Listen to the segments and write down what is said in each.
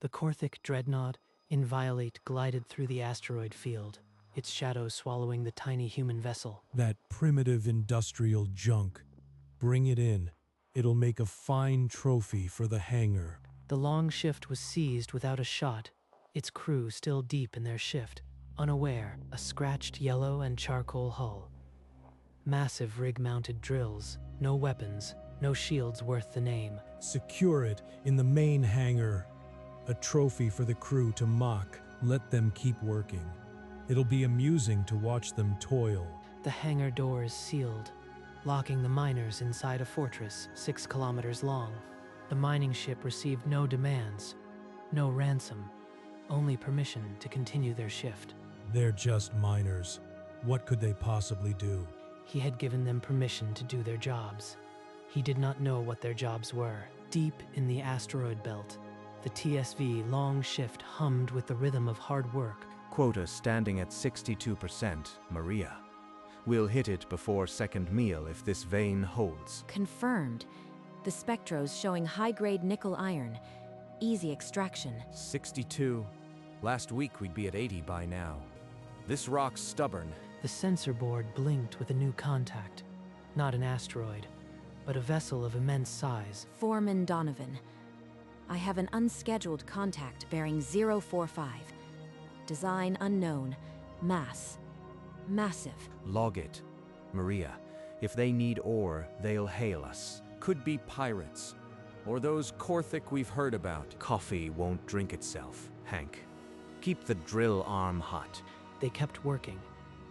The Korthik dreadnought, Inviolate, glided through the asteroid field, its shadow swallowing the tiny human vessel. That primitive industrial junk. Bring it in. It'll make a fine trophy for the hangar. The long shift was seized without a shot, its crew still deep in their shift, unaware, a scratched yellow and charcoal hull. Massive rig-mounted drills, no weapons, no shields worth the name. Secure it in the main hangar. A trophy for the crew to mock. Let them keep working. It'll be amusing to watch them toil. The hangar doors sealed, locking the miners inside a fortress 6 kilometers long. The mining ship received no demands, no ransom, only permission to continue their shift. They're just miners. What could they possibly do? He had given them permission to do their jobs. He did not know what their jobs were. Deep in the asteroid belt, the TSV long shift hummed with the rhythm of hard work. Quota standing at 62%, Maria. We'll hit it before second meal if this vein holds. Confirmed. The spectros showing high-grade nickel iron. Easy extraction. 62. Last week we'd be at 80 by now. This rock's stubborn. The sensor board blinked with a new contact. Not an asteroid, but a vessel of immense size. Foreman Donovan. I have an unscheduled contact bearing 045. Design unknown. Mass. Massive. Log it. Maria, if they need ore, they'll hail us. Could be pirates. Or those Korthik we've heard about. Coffee won't drink itself, Hank. Keep the drill arm hot. They kept working,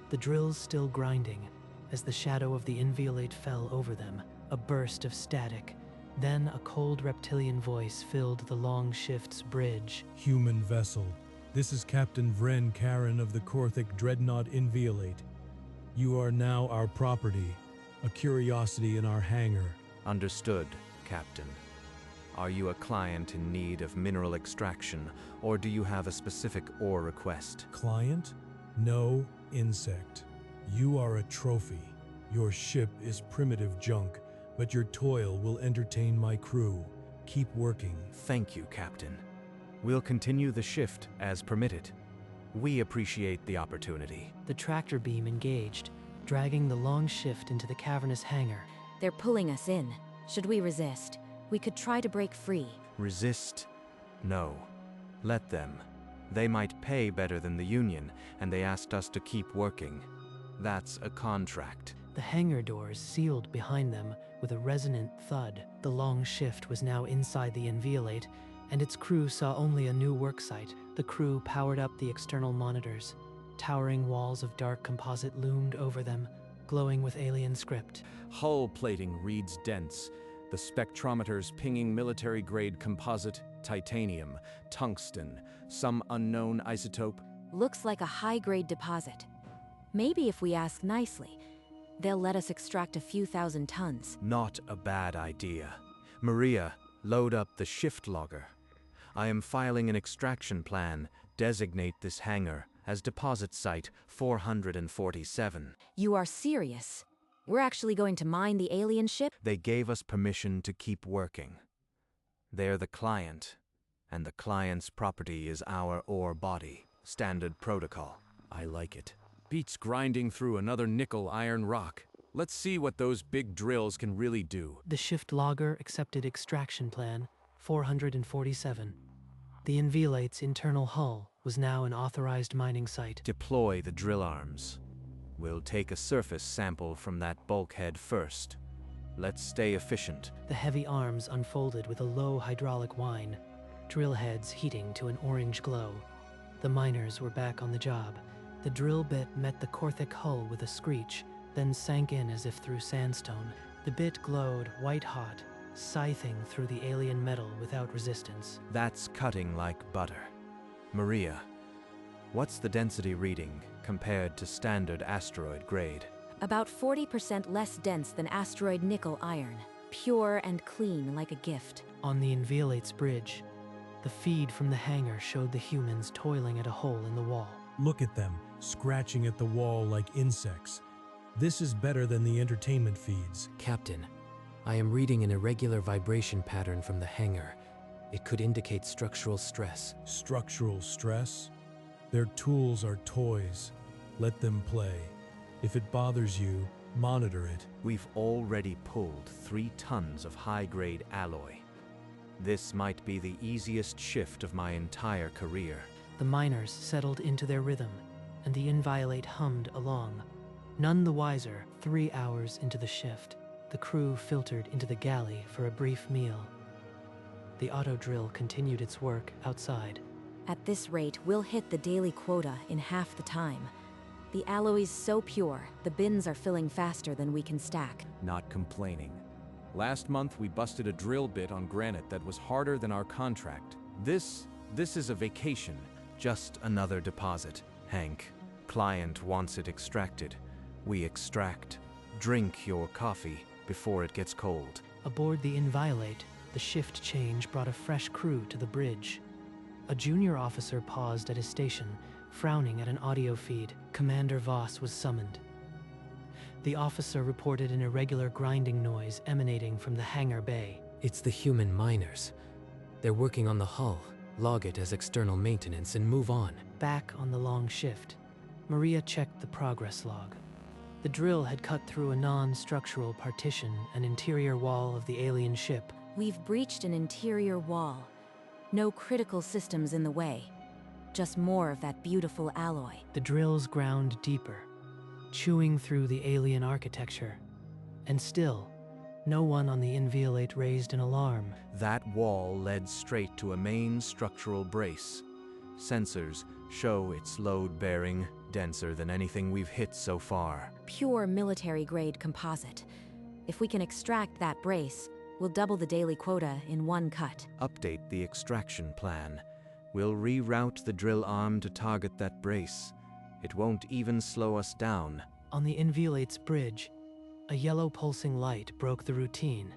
the drills still grinding, as the shadow of the Inviolate fell over them, a burst of static. Then a cold reptilian voice filled the long shift's bridge. Human vessel. This is Captain Vren Karen of the Korthik Dreadnought Inviolate. You are now our property, a curiosity in our hangar. Understood, Captain. Are you a client in need of mineral extraction, or do you have a specific ore request? Client? No, insect. You are a trophy. Your ship is primitive junk, but your toil will entertain my crew. Keep working. Thank you, Captain. We'll continue the shift as permitted. We appreciate the opportunity. The tractor beam engaged, dragging the long shift into the cavernous hangar. They're pulling us in. Should we resist? We could try to break free. Resist? No. Let them. They might pay better than the Union, and they asked us to keep working. That's a contract. The hangar doors sealed behind them with a resonant thud. The long shift was now inside the Inviolate, and its crew saw only a new worksite. The crew powered up the external monitors. Towering walls of dark composite loomed over them, glowing with alien script. Hull plating reads dense. The spectrometers pinging military-grade composite, titanium, tungsten, some unknown isotope. Looks like a high-grade deposit. Maybe if we ask nicely, they'll let us extract a few thousand tons. Not a bad idea. Maria, load up the shift logger. I am filing an extraction plan. Designate this hangar as deposit site 447. You are serious? We're actually going to mine the alien ship? They gave us permission to keep working. They're the client, and the client's property is our ore body. Standard protocol. I like it. Beats grinding through another nickel iron rock. Let's see what those big drills can really do. The shift logger accepted extraction plan 447. The Inviolate's internal hull was now an authorized mining site. Deploy the drill arms. We'll take a surface sample from that bulkhead first. Let's stay efficient. The heavy arms unfolded with a low hydraulic whine, drill heads heating to an orange glow. The miners were back on the job. The drill bit met the Korthik hull with a screech, then sank in as if through sandstone. The bit glowed white-hot, scything through the alien metal without resistance. That's cutting like butter. Maria, what's the density reading compared to standard asteroid grade? About 40% less dense than asteroid nickel iron. Pure and clean like a gift. On the Inviolate's bridge, the feed from the hangar showed the humans toiling at a hole in the wall. Look at them, scratching at the wall like insects. This is better than the entertainment feeds. Captain, I am reading an irregular vibration pattern from the hangar. It could indicate structural stress. Structural stress? Their tools are toys. Let them play. If it bothers you, monitor it. We've already pulled 3 tons of high-grade alloy. This might be the easiest shift of my entire career. The miners settled into their rhythm, and the Inviolate hummed along. None the wiser, 3 hours into the shift, the crew filtered into the galley for a brief meal. The auto drill continued its work outside. At this rate, we'll hit the daily quota in half the time. The alloy's so pure, the bins are filling faster than we can stack. Not complaining. Last month we busted a drill bit on granite that was harder than our contract. This is a vacation. Just another deposit, Hank. Client wants it extracted. We extract. Drink your coffee before it gets cold. Aboard the Inviolate, the shift change brought a fresh crew to the bridge. A junior officer paused at his station, frowning at an audio feed. Commander Voss was summoned. The officer reported an irregular grinding noise emanating from the hangar bay. It's the human miners. They're working on the hull. Log it as external maintenance and move on. Back on the long shift, Maria checked the progress log. The drill had cut through a non-structural partition, an interior wall of the alien ship. We've breached an interior wall. No critical systems in the way. Just more of that beautiful alloy. The drills ground deeper, chewing through the alien architecture. And still, no one on the Inviolate raised an alarm. That wall led straight to a main structural brace. Sensors show its load-bearing, denser than anything we've hit so far. Pure military-grade composite. If we can extract that brace, we'll double the daily quota in one cut. Update the extraction plan. We'll reroute the drill arm to target that brace. It won't even slow us down. On the Inviolate's bridge, a yellow pulsing light broke the routine.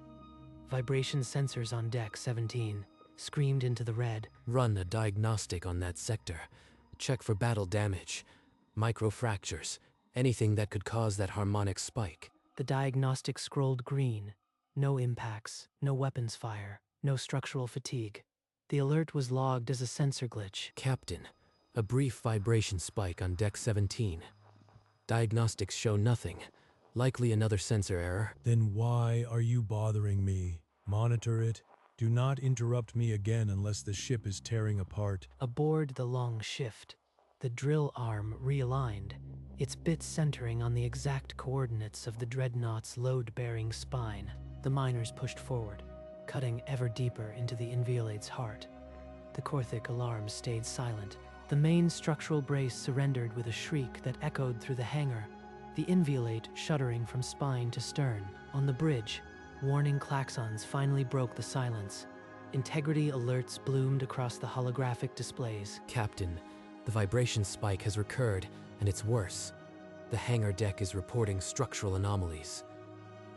Vibration sensors on deck 17 screamed into the red. Run a diagnostic on that sector. Check for battle damage, microfractures, anything that could cause that harmonic spike. The diagnostic scrolled green. No impacts, no weapons fire, no structural fatigue. The alert was logged as a sensor glitch. Captain, a brief vibration spike on deck 17. Diagnostics show nothing. Likely another sensor error. Then why are you bothering me? Monitor it. Do not interrupt me again unless the ship is tearing apart. Aboard the long shift, the drill arm realigned, its bits centering on the exact coordinates of the dreadnought's load-bearing spine. The miners pushed forward, cutting ever deeper into the Inviolate's heart. The Korthic alarm stayed silent. The main structural brace surrendered with a shriek that echoed through the hangar, the Inviolate shuddering from spine to stern. On the bridge, warning klaxons finally broke the silence. Integrity alerts bloomed across the holographic displays. Captain, the vibration spike has recurred, and it's worse. The hangar deck is reporting structural anomalies.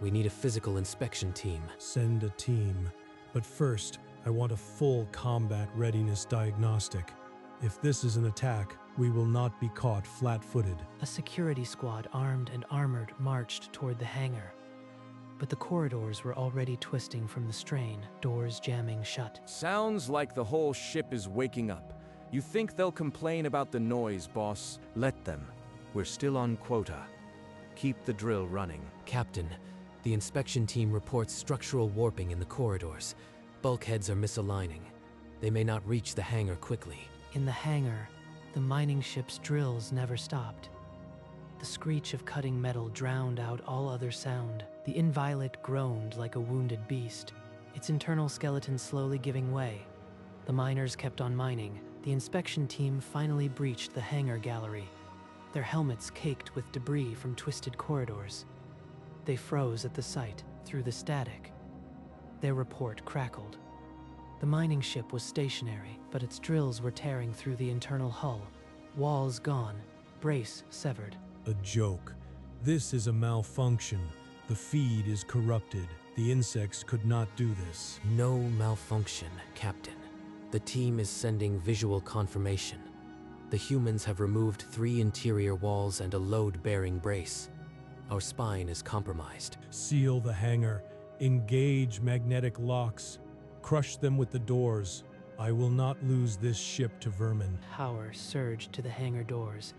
We need a physical inspection team. Send a team. But first, I want a full combat readiness diagnostic. If this is an attack, we will not be caught flat-footed. A security squad armed and armored marched toward the hangar. But the corridors were already twisting from the strain, doors jamming shut. Sounds like the whole ship is waking up. You think they'll complain about the noise, boss? Let them. We're still on quota. Keep the drill running. Captain, the inspection team reports structural warping in the corridors. Bulkheads are misaligning. They may not reach the hangar quickly. In the hangar, the mining ship's drills never stopped. The screech of cutting metal drowned out all other sound. The Inviolate groaned like a wounded beast, its internal skeleton slowly giving way. The miners kept on mining. The inspection team finally breached the hangar gallery, their helmets caked with debris from twisted corridors. They froze at the sight, through the static. Their report crackled. The mining ship was stationary, but its drills were tearing through the internal hull. Walls gone, brace severed. A joke. This is a malfunction. The feed is corrupted. The insects could not do this. No malfunction, Captain. The team is sending visual confirmation. The humans have removed 3 interior walls and a load-bearing brace. Our spine is compromised. Seal the hangar. Engage magnetic locks. Crush them with the doors. I will not lose this ship to vermin. Power surged to the hangar doors,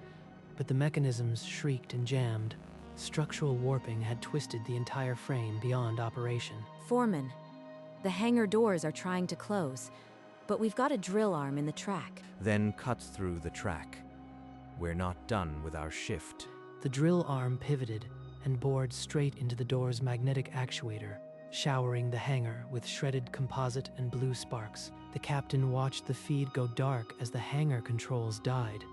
but the mechanisms shrieked and jammed. Structural warping had twisted the entire frame beyond operation. Foreman, the hangar doors are trying to close, but we've got a drill arm in the track. Then cuts through the track. We're not done with our shift. The drill arm pivoted and bored straight into the door's magnetic actuator, showering the hangar with shredded composite and blue sparks. The captain watched the feed go dark as the hangar controls died.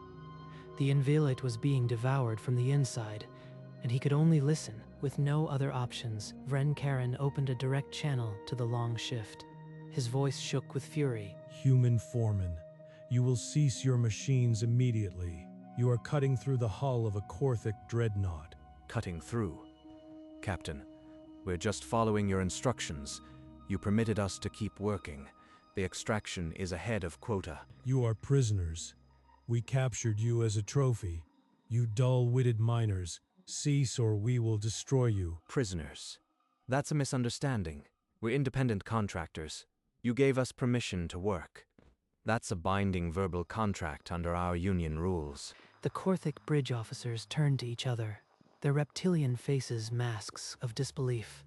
The Inviolate was being devoured from the inside, and he could only listen. With no other options, Vren Karen opened a direct channel to the long shift. His voice shook with fury. Human foreman, you will cease your machines immediately. You are cutting through the hull of a Korthic dreadnought. Cutting through. Captain, we're just following your instructions. You permitted us to keep working. The extraction is ahead of quota. You are prisoners. We captured you as a trophy. You dull-witted miners, cease or we will destroy you. Prisoners. That's a misunderstanding. We're independent contractors. You gave us permission to work. That's a binding verbal contract under our union rules. The Korthic bridge officers turned to each other, their reptilian faces masks of disbelief.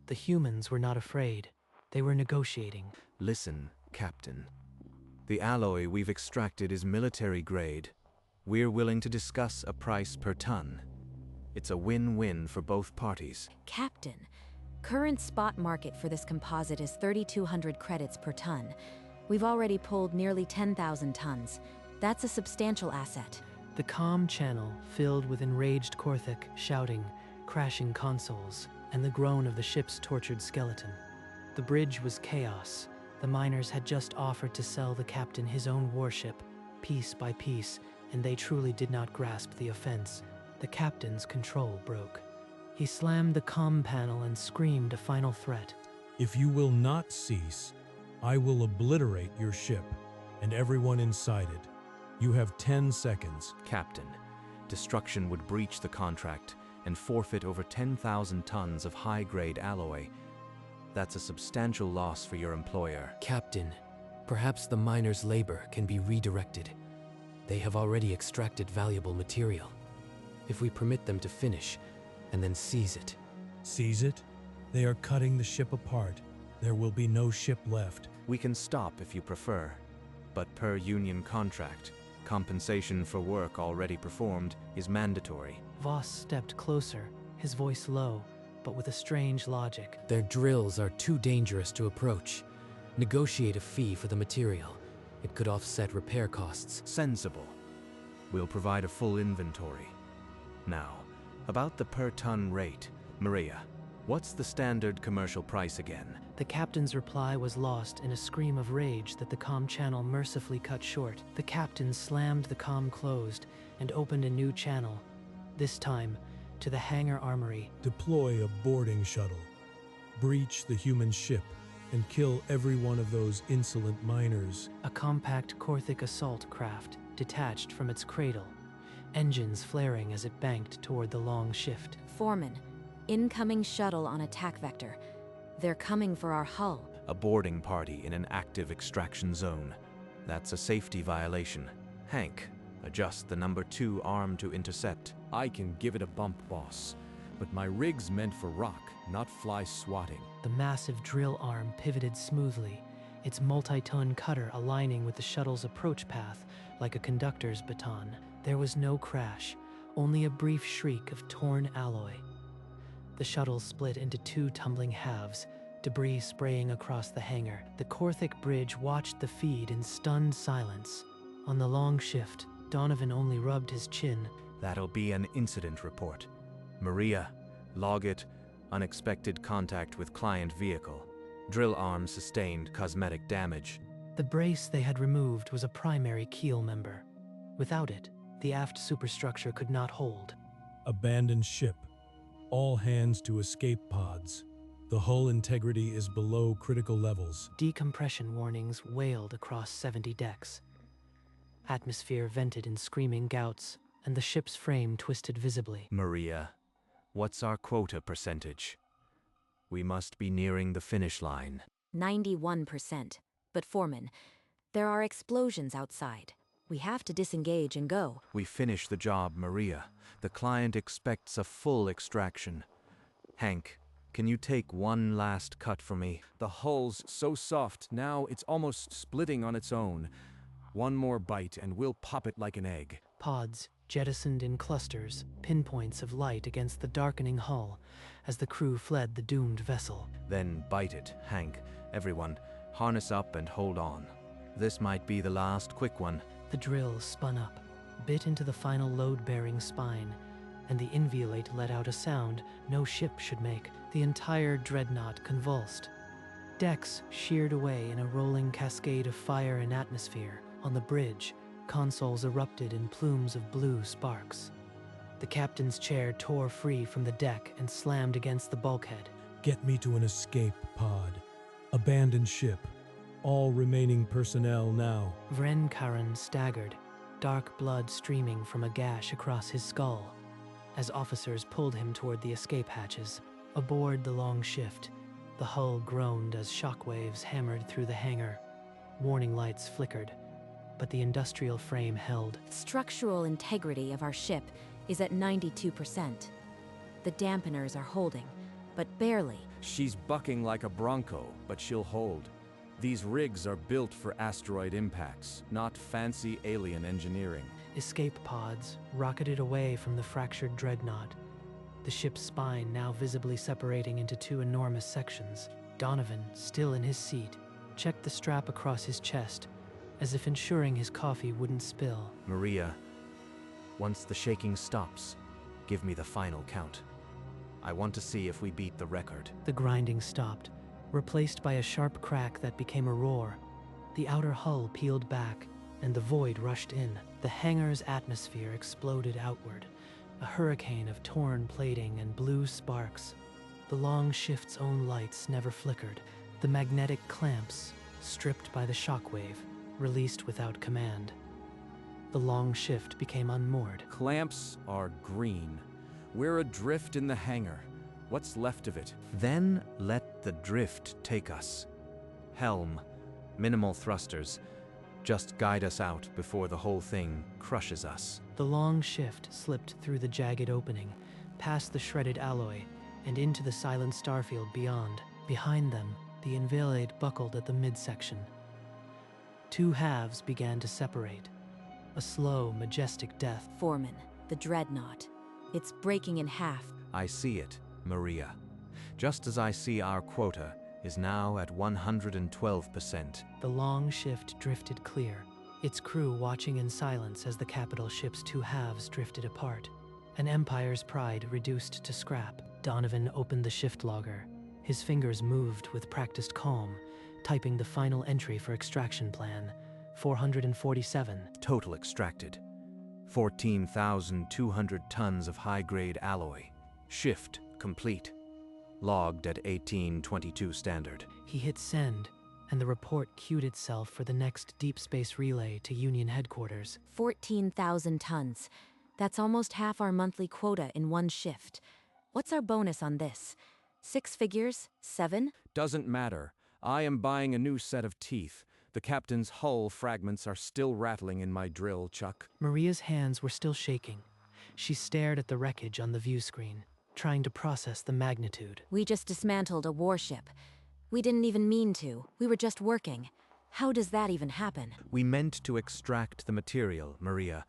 The humans were not afraid. They were negotiating. Listen, Captain. The alloy we've extracted is military grade. We're willing to discuss a price per ton. It's a win-win for both parties. Captain, current spot market for this composite is 3,200 credits per ton. We've already pulled nearly 10,000 tons. That's a substantial asset. The comm channel filled with enraged Korthic shouting, crashing consoles, and the groan of the ship's tortured skeleton. The bridge was chaos. The miners had just offered to sell the captain his own warship, piece by piece, and they truly did not grasp the offense. The captain's control broke. He slammed the comm panel and screamed a final threat. If you will not cease, I will obliterate your ship and everyone inside it. You have 10 seconds. Captain, destruction would breach the contract and forfeit over 10,000 tons of high-grade alloy. That's a substantial loss for your employer. Captain, perhaps the miners' labor can be redirected. They have already extracted valuable material. If we permit them to finish, and then seize it. Seize it? They are cutting the ship apart. There will be no ship left. We can stop if you prefer, but per union contract, compensation for work already performed is mandatory. Voss stepped closer, his voice low, but with a strange logic. Their drills are too dangerous to approach. Negotiate a fee for the material. It could offset repair costs. Sensible. We'll provide a full inventory. Now, about the per-ton rate. Maria, what's the standard commercial price again? The captain's reply was lost in a scream of rage that the comm channel mercifully cut short. The captain slammed the comm closed and opened a new channel, this time to the hangar armory. Deploy a boarding shuttle. Breach the human ship and kill every one of those insolent miners. A compact Korthic assault craft detached from its cradle, engines flaring as it banked toward the long shift. Foreman, incoming shuttle on attack vector. They're coming for our hull. A boarding party in an active extraction zone. That's a safety violation. Hank, adjust the number 2 arm to intercept. I can give it a bump, boss. But my rig's meant for rock, not fly swatting. The massive drill arm pivoted smoothly, its multi-ton cutter aligning with the shuttle's approach path like a conductor's baton. There was no crash, only a brief shriek of torn alloy. The shuttle split into 2 tumbling halves, debris spraying across the hangar. The Korthic bridge watched the feed in stunned silence. On the long shift, Donovan only rubbed his chin. That'll be an incident report. Maria, log it. Unexpected contact with client vehicle. Drill arm sustained cosmetic damage. The brace they had removed was a primary keel member. Without it, the aft superstructure could not hold. Abandoned ship. All hands to escape pods. The hull integrity is below critical levels. Decompression warnings wailed across 70 decks. Atmosphere vented in screaming gouts, and the ship's frame twisted visibly. Maria, what's our quota percentage? We must be nearing the finish line. 91%. But Foreman, there are explosions outside. We have to disengage and go. We finish the job, Maria. The client expects a full extraction. Hank, can you take one last cut for me? The hull's so soft, now it's almost splitting on its own. One more bite and we'll pop it like an egg. Pods jettisoned in clusters, pinpoints of light against the darkening hull as the crew fled the doomed vessel. Then bite it, Hank. Everyone, harness up and hold on. This might be the last quick one. The drill spun up, bit into the final load-bearing spine, and the inviolate let out a sound no ship should make. The entire dreadnought convulsed. Decks sheared away in a rolling cascade of fire and atmosphere. On the bridge, consoles erupted in plumes of blue sparks. The captain's chair tore free from the deck and slammed against the bulkhead. Get me to an escape pod. Abandon ship. All remaining personnel now. Vren Karan staggered, dark blood streaming from a gash across his skull, as officers pulled him toward the escape hatches. Aboard the long shift, the hull groaned as shockwaves hammered through the hangar. Warning lights flickered, but the industrial frame held. Structural integrity of our ship is at 92%. The dampeners are holding, but barely. She's bucking like a bronco, but she'll hold. These rigs are built for asteroid impacts, not fancy alien engineering. Escape pods rocketed away from the fractured dreadnought, the ship's spine now visibly separating into two enormous sections. Donovan, still in his seat, checked the strap across his chest, as if ensuring his coffee wouldn't spill. Maria, once the shaking stops, give me the final count. I want to see if we beat the record. The grinding stopped, replaced by a sharp crack that became a roar. The outer hull peeled back, and the void rushed in. The hangar's atmosphere exploded outward, a hurricane of torn plating and blue sparks. The long shift's own lights never flickered. The magnetic clamps, stripped by the shockwave, released without command. The long shift became unmoored. Clamps are green. We're adrift in the hangar. What's left of it? Then let the drift take us. Helm, minimal thrusters. Just guide us out before the whole thing crushes us. The long shift slipped through the jagged opening, past the shredded alloy, and into the silent starfield beyond. Behind them, the Invalid buckled at the midsection. Two halves began to separate. A slow, majestic death. Foreman, the dreadnought. It's breaking in half. I see it, Maria. Just as I see our quota is now at 112%. The long shift drifted clear, its crew watching in silence as the capital ship's two halves drifted apart. An empire's pride reduced to scrap. Donovan opened the shift logger. His fingers moved with practiced calm, typing the final entry for extraction plan, 447. Total extracted. 14,200 tons of high-grade alloy. Shift complete. Logged at 1822 standard. He hit send, and the report queued itself for the next deep space relay to Union headquarters. 14,000 tons. That's almost half our monthly quota in one shift. What's our bonus on this? 6 figures? 7? Doesn't matter. I am buying a new set of teeth. The captain's hull fragments are still rattling in my drill, Chuck. Maria's hands were still shaking. She stared at the wreckage on the view screen, trying to process the magnitude. We just dismantled a warship. We didn't even mean to. We were just working. How does that even happen? We meant to extract the material, Maria.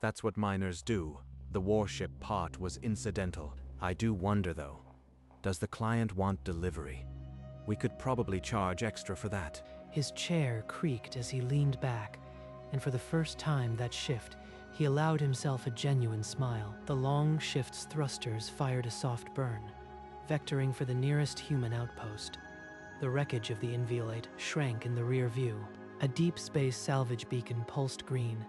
That's what miners do. The warship part was incidental. I do wonder, though. Does the client want delivery? We could probably charge extra for that. His chair creaked as he leaned back, and for the first time that shift, he allowed himself a genuine smile. The long shift's thrusters fired a soft burn, vectoring for the nearest human outpost. The wreckage of the Inviolate shrank in the rear view. A deep space salvage beacon pulsed green,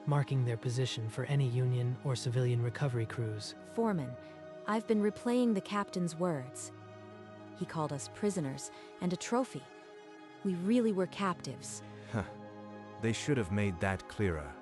marking their position for any Union or civilian recovery crews. Foreman, I've been replaying the captain's words. He called us prisoners and a trophy. We really were captives. Huh. They should have made that clearer.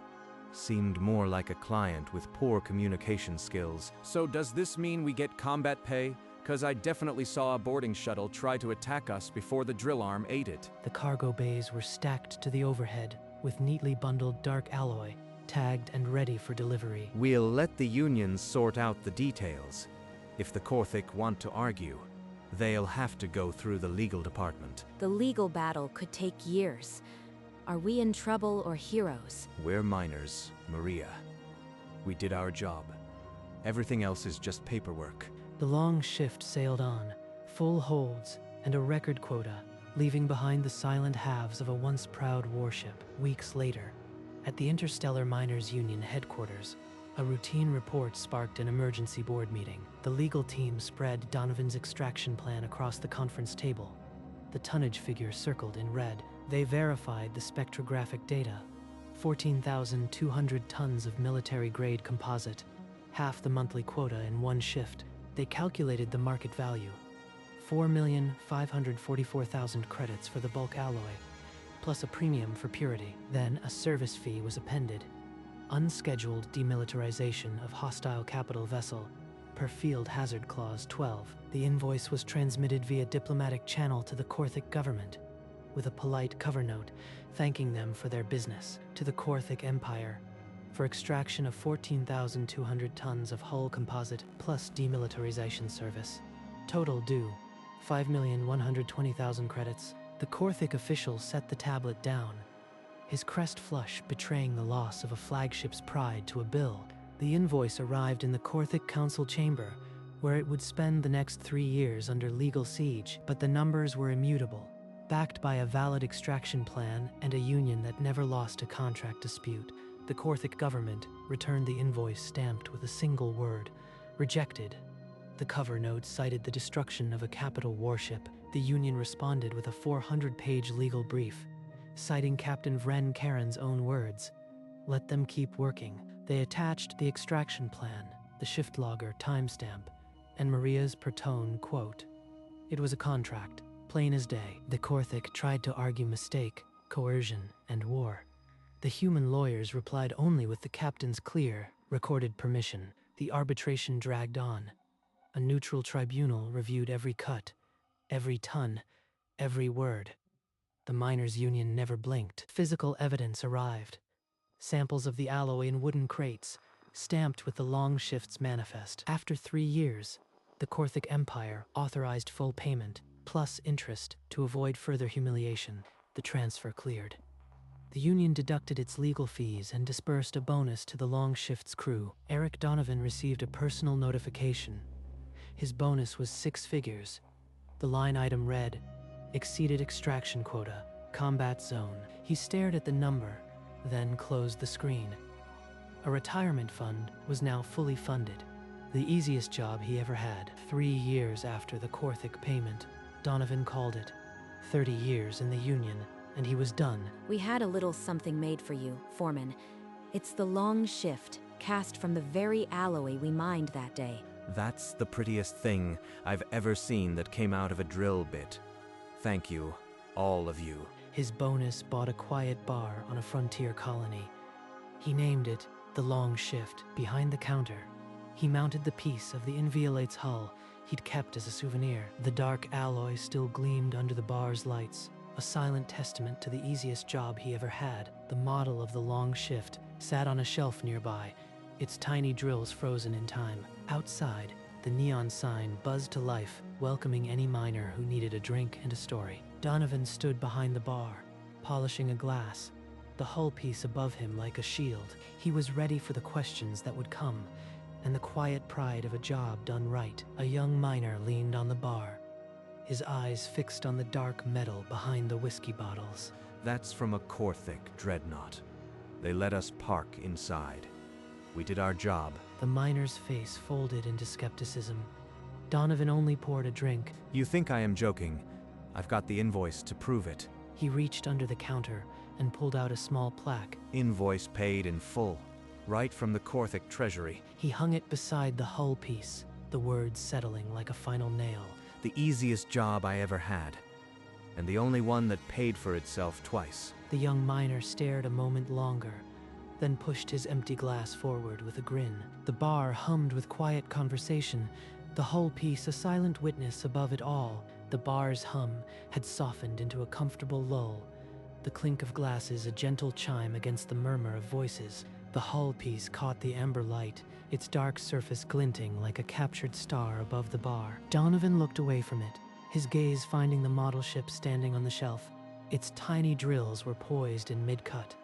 Seemed more like a client with poor communication skills. So does this mean we get combat pay? Because I definitely saw a boarding shuttle try to attack us before the drill arm ate it. The cargo bays were stacked to the overhead with neatly bundled dark alloy, tagged and ready for delivery. We'll let the unions sort out the details. If the Korthik want to argue, they'll have to go through the legal department. The legal battle could take years. Are we in trouble or heroes? We're miners, Maria. We did our job. Everything else is just paperwork. The long shift sailed on, full holds and a record quota, leaving behind the silent halves of a once proud warship. Weeks later, at the Interstellar Miners Union headquarters, a routine report sparked an emergency board meeting. The legal team spread Donovan's extraction plan across the conference table. The tonnage figure circled in red. They verified the spectrographic data. 14,200 tons of military-grade composite, half the monthly quota in one shift. They calculated the market value, 4,544,000 credits for the bulk alloy, plus a premium for purity. Then a service fee was appended. Unscheduled demilitarization of hostile capital vessel, per Field Hazard Clause 12. The invoice was transmitted via diplomatic channel to the Korthik government, with a polite cover note thanking them for their business. To the Korthik Empire, for extraction of 14,200 tons of hull composite plus demilitarization service. Total due, 5,120,000 credits. The Korthik official set the tablet down, his crest flush betraying the loss of a flagship's pride to a bill. The invoice arrived in the Korthik Council chamber, where it would spend the next 3 years under legal siege, but the numbers were immutable, backed by a valid extraction plan and a union that never lost a contract dispute. The Korthik government returned the invoice stamped with a single word: rejected. The cover note cited the destruction of a capital warship. The union responded with a 400-page legal brief, citing Captain Vren Karen's own words: let them keep working. They attached the extraction plan, the shift logger timestamp, and Maria's per tone quote. It was a contract, plain as day. The Korthik tried to argue mistake, coercion, and war. The human lawyers replied only with the captain's clear, recorded permission. The arbitration dragged on. A neutral tribunal reviewed every cut, every ton, every word. The miners' union never blinked. Physical evidence arrived. Samples of the alloy in wooden crates, stamped with the long shift's manifest. After 3 years, the Korthik Empire authorized full payment, plus interest, to avoid further humiliation. The transfer cleared. The union deducted its legal fees and dispersed a bonus to the long shift's crew. Eric Donovan received a personal notification. His bonus was 6 figures. The line item read, exceeded extraction quota, combat zone. He stared at the number, then closed the screen. A retirement fund was now fully funded. The easiest job he ever had. 3 years after the Korthik payment, Donovan called it. 30 years in the union, and he was done. We had a little something made for you, Foreman. It's the long shift, cast from the very alloy we mined that day. That's the prettiest thing I've ever seen that came out of a drill bit. Thank you, all of you. His bonus bought a quiet bar on a frontier colony. He named it the Long Shift. Behind the counter, he mounted the piece of the Inviolate's hull he'd kept as a souvenir. The dark alloy still gleamed under the bar's lights, a silent testament to the easiest job he ever had. The model of the Long Shift sat on a shelf nearby, its tiny drills frozen in time. Outside, the neon sign buzzed to life, welcoming any miner who needed a drink and a story. Donovan stood behind the bar, polishing a glass, the hull piece above him like a shield. He was ready for the questions that would come, and the quiet pride of a job done right. A young miner leaned on the bar, his eyes fixed on the dark metal behind the whiskey bottles. That's from a Korthik dreadnought. They let us park inside. We did our job. The miner's face folded into skepticism. Donovan only poured a drink. You think I am joking? I've got the invoice to prove it. He reached under the counter and pulled out a small plaque. Invoice paid in full, right from the Korthik treasury. He hung it beside the hull piece, the words settling like a final nail. The easiest job I ever had, and the only one that paid for itself twice. The young miner stared a moment longer, then pushed his empty glass forward with a grin. The bar hummed with quiet conversation, The hull piece a silent witness above it all. The bar's hum had softened into a comfortable lull, the clink of glasses a gentle chime against the murmur of voices. The hull piece caught the amber light, its dark surface glinting like a captured star above the bar. Donovan looked away from it, his gaze finding the model ship standing on the shelf. Its tiny drills were poised in mid-cut,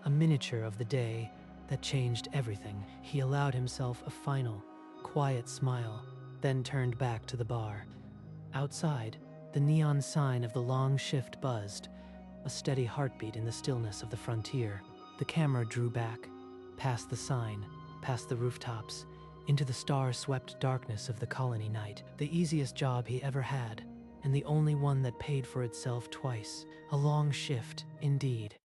a miniature of the day that changed everything. He allowed himself a final, quiet smile, then turned back to the bar. Outside, the neon sign of the long shift buzzed, a steady heartbeat in the stillness of the frontier. The camera drew back, past the sign, past the rooftops, into the star-swept darkness of the colony night. The easiest job he ever had, and the only one that paid for itself twice. A long shift, indeed.